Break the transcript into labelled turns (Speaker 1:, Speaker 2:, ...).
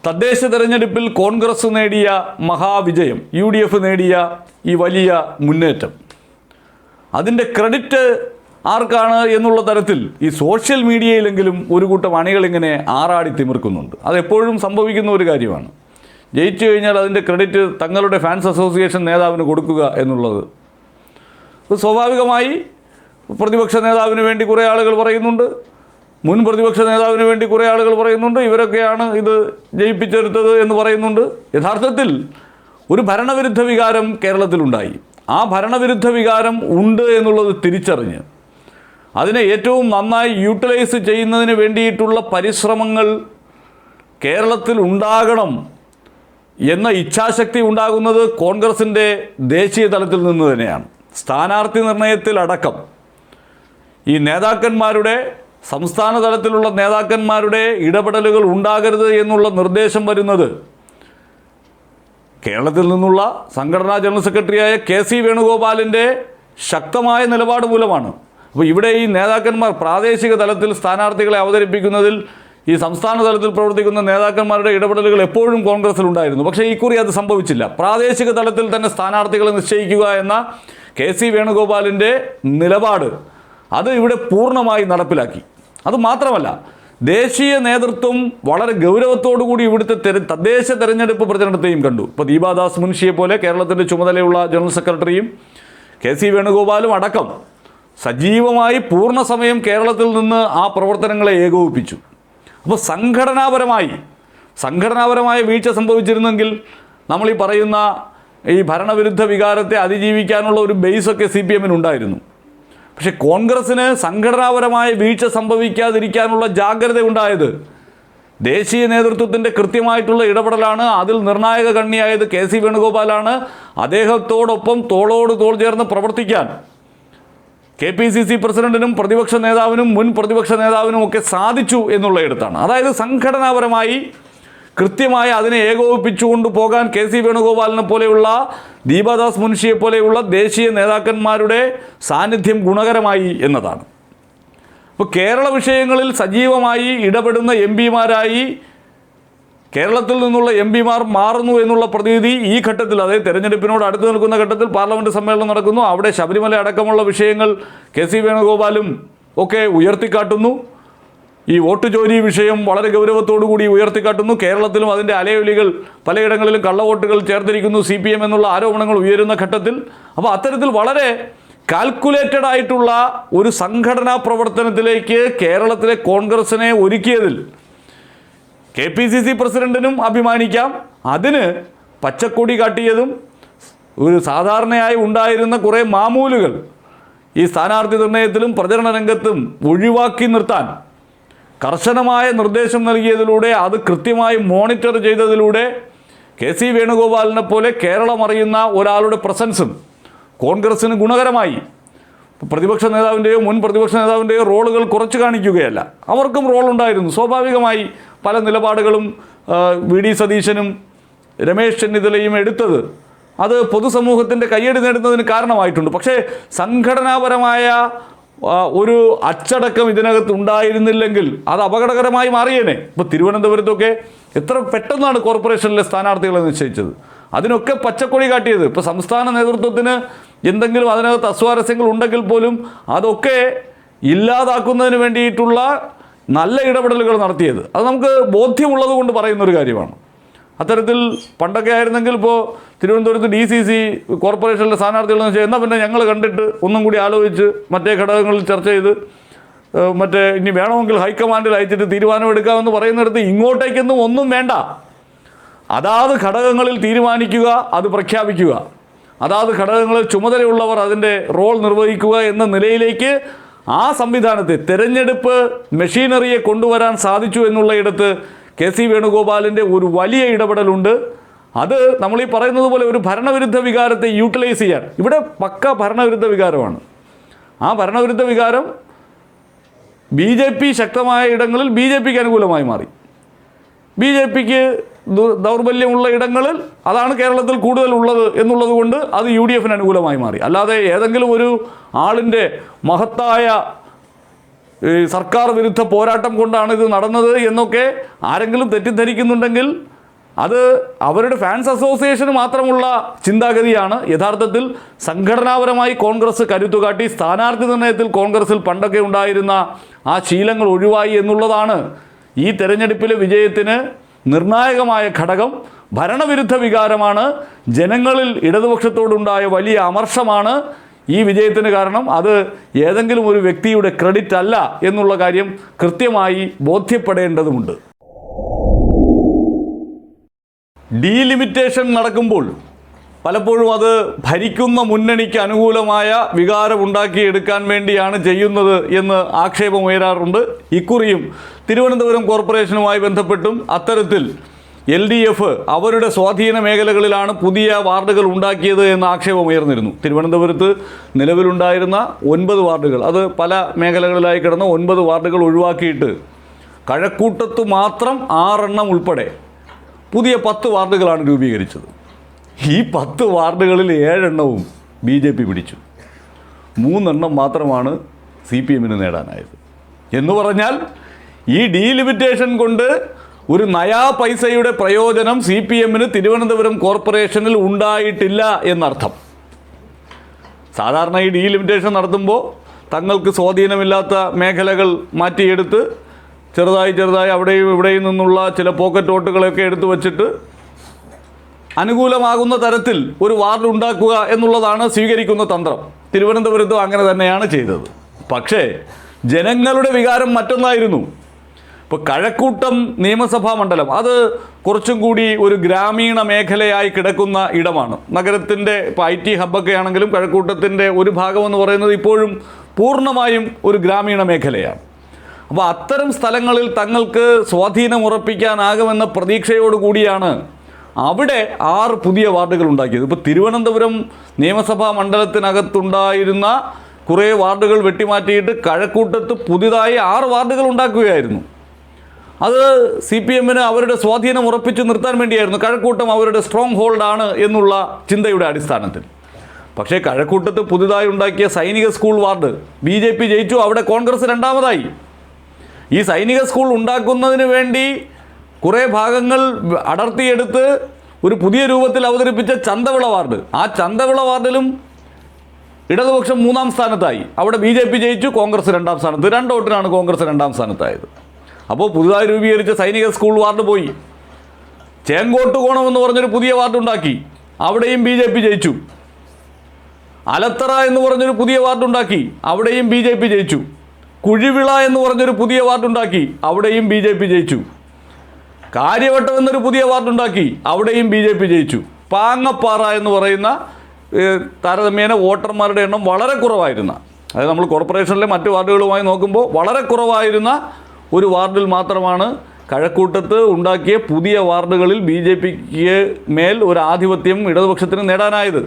Speaker 1: തദ്ദേശ തെരഞ്ഞെടുപ്പിൽ കോൺഗ്രസ് നേടിയ മഹാവിജയം, UDF നേടിയ ഈ വലിയ മുന്നേറ്റം, അതിൻ്റെ ക്രെഡിറ്റ് ആർക്കാണ് എന്നുള്ള തരത്തിൽ ഈ സോഷ്യൽ മീഡിയയിലെങ്കിലും ഒരു കൂട്ടം അണികളിങ്ങനെ ആറാടി തിമിർക്കുന്നുണ്ട്. അതെപ്പോഴും സംഭവിക്കുന്ന ഒരു കാര്യമാണ്. ജയിച്ചു കഴിഞ്ഞാൽ അതിൻ്റെ ക്രെഡിറ്റ് തങ്ങളുടെ ഫാൻസ് അസോസിയേഷൻ നേതാവിന് കൊടുക്കുക എന്നുള്ളത്. സ്വാഭാവികമായി പ്രതിപക്ഷ നേതാവിന് വേണ്ടി കുറേ ആളുകൾ പറയുന്നുണ്ട്, മുൻ പ്രതിപക്ഷ നേതാവിന് വേണ്ടി കുറേ ആളുകൾ പറയുന്നുണ്ട്, ഇവരൊക്കെയാണ് ഇത് ജയിപ്പിച്ചെടുത്തത് എന്ന് പറയുന്നുണ്ട്. യഥാർത്ഥത്തിൽ ഒരു ഭരണവിരുദ്ധ വികാരം കേരളത്തിലുണ്ടായി. ആ ഭരണവിരുദ്ധ വികാരം ഉണ്ട് എന്നുള്ളത് തിരിച്ചറിഞ്ഞ് അതിനെ ഏറ്റവും നന്നായി യൂട്ടിലൈസ് ചെയ്യുന്നതിന് വേണ്ടിയിട്ടുള്ള പരിശ്രമങ്ങൾ കേരളത്തിൽ ഉണ്ടാകണം എന്ന ഇച്ഛാശക്തി ഉണ്ടാകുന്നത് കോൺഗ്രസിൻ്റെ ദേശീയ തലത്തിൽ നിന്ന് തന്നെയാണ്. സ്ഥാനാർത്ഥി നിർണയത്തിലടക്കം ഈ നേതാക്കന്മാരുടെ, സംസ്ഥാന തലത്തിലുള്ള നേതാക്കന്മാരുടെ ഇടപെടലുകൾ ഉണ്ടാകരുത് എന്നുള്ള നിർദ്ദേശം വരുന്നത് കേരളത്തിൽ നിന്നുള്ള സംഘടനാ ജനറൽ സെക്രട്ടറിയായ KC വേണുഗോപാലിൻ്റെ ശക്തമായ നിലപാട് മൂലമാണ്. അപ്പോൾ ഇവിടെ ഈ നേതാക്കന്മാർ പ്രാദേശിക തലത്തിൽ സ്ഥാനാർത്ഥികളെ അവതരിപ്പിക്കുന്നതിൽ ഈ സംസ്ഥാന തലത്തിൽ പ്രവർത്തിക്കുന്ന നേതാക്കന്മാരുടെ ഇടപെടലുകൾ എപ്പോഴും കോൺഗ്രസിലുണ്ടായിരുന്നു. പക്ഷേ ഇക്കുറി അത് സംഭവിച്ചില്ല. പ്രാദേശിക തലത്തിൽ തന്നെ സ്ഥാനാർത്ഥികളെ നിശ്ചയിക്കുക എന്ന KC വേണുഗോപാലിൻ്റെ നിലപാട് അത് ഇവിടെ പൂർണ്ണമായി നടപ്പിലാക്കി. അതുമാത്രമല്ല, ദേശീയ നേതൃത്വം വളരെ ഗൗരവത്തോടുകൂടി ഇവിടുത്തെ തദ്ദേശ തെരഞ്ഞെടുപ്പ് പ്രചരണത്തെയും കണ്ടു. ഇപ്പോൾ ദീപാദാസ് മുൻഷിയെ പോലെ കേരളത്തിൻ്റെ ചുമതലയുള്ള ജനറൽ സെക്രട്ടറിയും KC വേണുഗോപാലും അടക്കം സജീവമായി പൂർണ്ണസമയം കേരളത്തിൽ നിന്ന് ആ പ്രവർത്തനങ്ങളെ ഏകോപിപ്പിച്ചു. അപ്പോൾ സംഘടനാപരമായ വീഴ്ച സംഭവിച്ചിരുന്നെങ്കിൽ നമ്മൾ ഈ പറയുന്ന ഈ ഭരണവിരുദ്ധ വികാരത്തെ അതിജീവിക്കാനുള്ള ഒരു ബേസൊക്കെ CPM-ന് ഉണ്ടായിരുന്നു. പക്ഷേ കോൺഗ്രസ്സിന് സംഘടനാപരമായ വീഴ്ച സംഭവിക്കാതിരിക്കാനുള്ള ജാഗ്രത ഉണ്ടായത് ദേശീയ നേതൃത്വത്തിൻ്റെ കൃത്യമായിട്ടുള്ള ഇടപെടലാണ്. അതിൽ നിർണായക കണ്ണിയായത് KC വേണുഗോപാലാണ്. അദ്ദേഹത്തോടൊപ്പം തോളോട് തോൾ ചേർന്ന് പ്രവർത്തിക്കാൻ KPCC പ്രസിഡന്റിനും പ്രതിപക്ഷ നേതാവിനും മുൻ പ്രതിപക്ഷ നേതാവിനും ഒക്കെ സാധിച്ചു എന്നുള്ളയിടത്താണ്. അതായത് സംഘടനാപരമായി കൃത്യമായി അതിനെ ഏകോപിപ്പിച്ചുകൊണ്ട് പോകാൻ KC വേണുഗോപാലിനെ പോലെയുള്ള, ദീപാദാസ് മുൻഷിയെ പോലെയുള്ള ദേശീയ നേതാക്കന്മാരുടെ സാന്നിധ്യം ഗുണകരമായി എന്നതാണ്. അപ്പോൾ കേരള വിഷയങ്ങളിൽ സജീവമായി ഇടപെടുന്ന MP-മാരായി കേരളത്തിൽ നിന്നുള്ള MP-മാർ മാറുന്നു എന്നുള്ള പ്രതീതി ഈ ഘട്ടത്തിൽ, അതായത് തെരഞ്ഞെടുപ്പിനോട് അടുത്ത് നിൽക്കുന്ന ഘട്ടത്തിൽ പാർലമെൻറ്റ് സമ്മേളനം നടക്കുന്നു. അവിടെ ശബരിമല അടക്കമുള്ള വിഷയങ്ങൾ KC വേണുഗോപാലും ഒക്കെ ഉയർത്തിക്കാട്ടുന്നു. ഈ വോട്ട് ചോരി വിഷയം വളരെ ഗൗരവത്തോടുകൂടി ഉയർത്തിക്കാട്ടുന്നു. കേരളത്തിലും അതിൻ്റെ അലയൊലികൾ, പലയിടങ്ങളിലും കള്ളവോട്ടുകൾ ചേർത്തിരിക്കുന്നു CPM എന്നുള്ള ആരോപണങ്ങൾ ഉയരുന്ന ഘട്ടത്തിൽ. അപ്പോൾ അത്തരത്തിൽ വളരെ കാൽക്കുലേറ്റഡ് ആയിട്ടുള്ള ഒരു സംഘടനാ പ്രവർത്തനത്തിലേക്ക് കേരളത്തിലെ കോൺഗ്രസിനെ ഒരുക്കിയതിൽ KPCC പ്രസിഡന്റിനും അഭിമാനിക്കാം. അതിന് പച്ചക്കൊടി കാട്ടിയതും ഒരു സാധാരണയായി ഉണ്ടായിരുന്ന കുറേ മാമൂലുകൾ ഈ സ്ഥാനാർത്ഥി നിർണയത്തിലും പ്രചരണ രംഗത്തും ഒഴിവാക്കി നിർത്താൻ കർശനമായ നിർദ്ദേശം നൽകിയതിലൂടെ, അത് കൃത്യമായി മോണിറ്റർ ചെയ്തതിലൂടെ KC വേണുഗോപാലിനെ പോലെ കേരളം അറിയുന്ന ഒരാളുടെ പ്രസൻസും കോൺഗ്രസ്സിന് ഗുണകരമായി. പ്രതിപക്ഷ നേതാവിൻ്റെയോ മുൻ പ്രതിപക്ഷ നേതാവിൻ്റെയോ റോളുകൾ കുറച്ച് കാണിക്കുകയല്ല, അവർക്കും റോളുണ്ടായിരുന്നു. സ്വാഭാവികമായി പല നിലപാടുകളും VD സതീശനും രമേശ് ചെന്നിത്തലയും എടുത്തത് അത് പൊതുസമൂഹത്തിൻ്റെ കയ്യടി നേടുന്നതിന് കാരണമായിട്ടുണ്ട്. പക്ഷേ സംഘടനാപരമായ ഒരു അച്ചടക്കം ഇതിനകത്ത് ഉണ്ടായിരുന്നില്ലെങ്കിൽ അത് അപകടകരമായി മാറിയേനെ. ഇപ്പോൾ തിരുവനന്തപുരത്തൊക്കെ എത്ര പെട്ടെന്നാണ് കോർപ്പറേഷനിലെ സ്ഥാനാർത്ഥികളെ നിശ്ചയിച്ചത്. അതിനൊക്കെ പച്ചക്കൊടി കാട്ടിയത്. ഇപ്പോൾ സംസ്ഥാന നേതൃത്വത്തിന് എന്തെങ്കിലും അതിനകത്ത് അസ്വാരസ്യങ്ങൾ ഉണ്ടെങ്കിൽ പോലും അതൊക്കെ ഇല്ലാതാക്കുന്നതിന് വേണ്ടിയിട്ടുള്ള നല്ല ഇടപെടലുകൾ നടത്തിയത് അത് നമുക്ക് ബോധ്യമുള്ളത് കൊണ്ട് പറയുന്നൊരു കാര്യമാണ്. അത്തരത്തിൽ പണ്ടൊക്കെ ആയിരുന്നെങ്കിൽ ഇപ്പോൾ തിരുവനന്തപുരത്ത് DCC കോർപ്പറേഷനിലെ സ്ഥാനാർത്ഥികളെന്ന് വെച്ചാൽ എന്നാൽ പിന്നെ ഞങ്ങൾ കണ്ടിട്ട് ഒന്നും കൂടി ആലോചിച്ച് മറ്റേ ഘടകങ്ങളിൽ ചർച്ച ചെയ്ത് മറ്റേ ഇനി വേണമെങ്കിൽ ഹൈക്കമാൻഡിൽ അയച്ചിട്ട് തീരുമാനമെടുക്കാമെന്ന് പറയുന്നിടത്ത് ഇങ്ങോട്ടേക്കൊന്നും ഒന്നും വേണ്ട. അതാത് ഘടകങ്ങളിൽ തീരുമാനിക്കുക, അത് പ്രഖ്യാപിക്കുക, അതാത് ഘടകങ്ങളിൽ ചുമതലയുള്ളവർ അതിൻ്റെ റോൾ നിർവഹിക്കുക എന്ന നിലയിലേക്ക് ആ സംവിധാനത്തെ, തെരഞ്ഞെടുപ്പ് മെഷീനറിയെ കൊണ്ടുവരാൻ സാധിച്ചു എന്നുള്ളയിടത്ത് KC വേണുഗോപാലിൻ്റെ ഒരു വലിയ ഇടപെടലുണ്ട്. അത് നമ്മൾ ഈ പറയുന്നത് പോലെ ഒരു ഭരണവിരുദ്ധ വികാരത്തെ യൂട്ടിലൈസ് ചെയ്യാൻ, ഇവിടെ പക്ക ഭരണവിരുദ്ധ വികാരമാണ്. ആ ഭരണവിരുദ്ധ വികാരം BJP ശക്തമായ ഇടങ്ങളിൽ BJPക്ക് അനുകൂലമായി മാറി. BJPക്ക് ദൗർബല്യമുള്ള ഇടങ്ങളിൽ അതാണ് കേരളത്തിൽ കൂടുതൽ ഉള്ളത് എന്നുള്ളത് കൊണ്ട് അത് UDFന് അനുകൂലമായി മാറി. അല്ലാതെ ഏതെങ്കിലും ഒരു ആളിൻ്റെ മഹത്തായ സർക്കാർ വിരുദ്ധ പോരാട്ടം കൊണ്ടാണ് ഇത് നടന്നത് എന്നൊക്കെ ആരെങ്കിലും തെറ്റിദ്ധരിക്കുന്നുണ്ടെങ്കിൽ അത് അവരുടെ ഫാൻസ് അസോസിയേഷന് മാത്രമുള്ള ചിന്താഗതിയാണ്. യഥാർത്ഥത്തിൽ സംഘടനാപരമായി കോൺഗ്രസ് കരുത്തുകാട്ടി സ്ഥാനാർത്ഥി നിർണയത്തിൽ കോൺഗ്രസിൽ പണ്ടൊക്കെ ഉണ്ടായിരുന്ന ആ ശീലങ്ങൾ ഒഴിവായി എന്നുള്ളതാണ് ഈ തെരഞ്ഞെടുപ്പിലെ വിജയത്തിന് നിർണായകമായ ഘടകം. ഭരണവിരുദ്ധ വികാരമാണ്, ജനങ്ങളിൽ ഇടതുപക്ഷത്തോടുണ്ടായ വലിയ അമർഷമാണ് ഈ വിജയത്തിന് കാരണം. അത് ഏതെങ്കിലും ഒരു വ്യക്തിയുടെ ക്രെഡിറ്റ് അല്ല എന്നുള്ള കാര്യം കൃത്യമായി ബോധ്യപ്പെടേണ്ടതുണ്ട്. ഡീലിമിറ്റേഷൻ നടക്കുമ്പോൾ പലപ്പോഴും അത് ഭരിക്കുന്ന മുന്നണിക്ക് അനുകൂലമായ വികാരമുണ്ടാക്കിയെടുക്കാൻ വേണ്ടിയാണ് ചെയ്യുന്നത് എന്ന് ആക്ഷേപമുയരാറുണ്ട്. ഇക്കുറിയും തിരുവനന്തപുരം കോർപ്പറേഷനുമായി ബന്ധപ്പെട്ടും അത്തരത്തിൽ LDF അവരുടെ സ്വാധീന മേഖലകളിലാണ് പുതിയ വാർഡുകൾ ഉണ്ടാക്കിയത് എന്ന ആക്ഷേപമുയർന്നിരുന്നു. തിരുവനന്തപുരത്ത് നിലവിലുണ്ടായിരുന്ന 9 വാർഡുകൾ, അത് പല മേഖലകളിലായി കിടന്ന 9 വാർഡുകൾ ഒഴിവാക്കിയിട്ട് കഴക്കൂട്ടത്ത് മാത്രം 6 എണ്ണം ഉൾപ്പെടെ പുതിയ 10 വാർഡുകളാണ് രൂപീകരിച്ചത്. ഈ 10 വാർഡുകളിൽ 7 എണ്ണവും BJP പിടിച്ചു. 3 എണ്ണം മാത്രമാണ് CPMന് നേടാനായത്. എന്ന് പറഞ്ഞാൽ ഈ ഡീലിമിറ്റേഷൻ കൊണ്ട് ഒരു നയാ പൈസയുടെ പ്രയോജനം CPMന് തിരുവനന്തപുരം കോർപ്പറേഷനിൽ ഉണ്ടായിട്ടില്ല എന്നർത്ഥം. സാധാരണ ഈ ഡീലിമിറ്റേഷൻ നടത്തുമ്പോൾ തങ്ങൾക്ക് സ്വാധീനമില്ലാത്ത മേഖലകൾ മാറ്റിയെടുത്ത് ചെറുതായി അവിടെയും ഇവിടെയും നിന്നുള്ള ചില പോക്കറ്റ് വോട്ടുകളൊക്കെ എടുത്തു വച്ചിട്ട് അനുകൂലമാകുന്ന തരത്തിൽ ഒരു വാർഡ് ഉണ്ടാക്കുക എന്നുള്ളതാണ് സ്വീകരിക്കുന്ന തന്ത്രം. തിരുവനന്തപുരത്തും അങ്ങനെ തന്നെയാണ് ചെയ്തത്. പക്ഷേ ജനങ്ങളുടെ വികാരം മറ്റൊന്നായിരുന്നു. ഇപ്പോൾ കഴക്കൂട്ടം നിയമസഭാ മണ്ഡലം അത് കുറച്ചും കൂടി ഒരു ഗ്രാമീണ മേഖലയായി കിടക്കുന്ന ഇടമാണ്. നഗരത്തിൻ്റെ ഇപ്പോൾ IT ഹബ്ബൊക്കെ ആണെങ്കിലും കഴക്കൂട്ടത്തിൻ്റെ ഒരു ഭാഗമെന്ന് പറയുന്നത് ഇപ്പോഴും പൂർണ്ണമായും ഒരു ഗ്രാമീണ മേഖലയാണ്. അപ്പോൾ അത്തരം സ്ഥലങ്ങളിൽ തങ്ങൾക്ക് സ്വാധീനം ഉറപ്പിക്കാനാകുമെന്ന പ്രതീക്ഷയോടുകൂടിയാണ് അവിടെ 6 പുതിയ വാർഡുകൾ ഉണ്ടാക്കിയത്. ഇപ്പോൾ തിരുവനന്തപുരം നിയമസഭാ മണ്ഡലത്തിനകത്തുണ്ടായിരുന്ന കുറേ വാർഡുകൾ വെട്ടിമാറ്റിയിട്ട് കഴക്കൂട്ടത്ത് പുതിയതായി 6 വാർഡുകൾ ഉണ്ടാക്കുകയായിരുന്നു. അത് CPMന് അവരുടെ സ്വാധീനം ഉറപ്പിച്ചു നിർത്താൻ വേണ്ടിയായിരുന്നു. കഴക്കൂട്ടം അവരുടെ സ്ട്രോങ് ഹോൾഡാണ് എന്നുള്ള ചിന്തയുടെ അടിസ്ഥാനത്തിൽ. പക്ഷേ കഴക്കൂട്ടത്ത് പുതുതായി ഉണ്ടാക്കിയ സൈനിക സ്കൂൾ വാർഡ് BJP ജയിച്ചു. അവിടെ കോൺഗ്രസ് 2ാമതായി. ഈ സൈനിക സ്കൂൾ ഉണ്ടാക്കുന്നതിന് വേണ്ടി കുറേ ഭാഗങ്ങൾ അടർത്തിയെടുത്ത് ഒരു പുതിയ രൂപത്തിൽ അവതരിപ്പിച്ച ചന്തവിള വാർഡ്, ആ ചന്തവിള വാർഡിലും ഇടതുപക്ഷം 3ാം സ്ഥാനത്തായി. അവിടെ BJP ജയിച്ചു, കോൺഗ്രസ് 2ാം സ്ഥാനത്ത്. 2 വോട്ടിനാണ് കോൺഗ്രസ് 2ാം സ്ഥാനത്തായത്. അപ്പോൾ പുതുതായി രൂപീകരിച്ച സൈനിക സ്കൂൾ വാർഡ് പോയി. ചേങ്കോട്ടുകോണം എന്ന് പറഞ്ഞൊരു പുതിയ വാർഡ് ഉണ്ടാക്കി, അവിടെയും BJP ജയിച്ചു. അലത്തറ എന്ന് പറഞ്ഞൊരു പുതിയ വാർഡ് ഉണ്ടാക്കി, അവിടെയും BJP ജയിച്ചു. കുഴിവിള എന്ന് പറഞ്ഞൊരു പുതിയ വാർഡ് ഉണ്ടാക്കി, അവിടെയും BJP ജയിച്ചു. കാര്യവട്ടം എന്നൊരു പുതിയ വാർഡ് ഉണ്ടാക്കി, അവിടെയും BJP ജയിച്ചു. പാങ്ങപ്പാറ എന്ന് പറയുന്ന താരതമ്യേന വോട്ടർമാരുടെ എണ്ണം വളരെ കുറവായിരുന്ന, അതായത് നമ്മൾ കോർപ്പറേഷനിലെ മറ്റ് വാർഡുകളുമായി നോക്കുമ്പോൾ വളരെ കുറവായിരുന്ന ഒരു വാർഡിൽ മാത്രമാണ് കഴക്കൂട്ടത്ത് ഉണ്ടാക്കിയ പുതിയ വാർഡുകളിൽ BJPക്ക് മേൽ ഒരു ആധിപത്യം ഇടതുപക്ഷത്തിന് നേടാനായത്.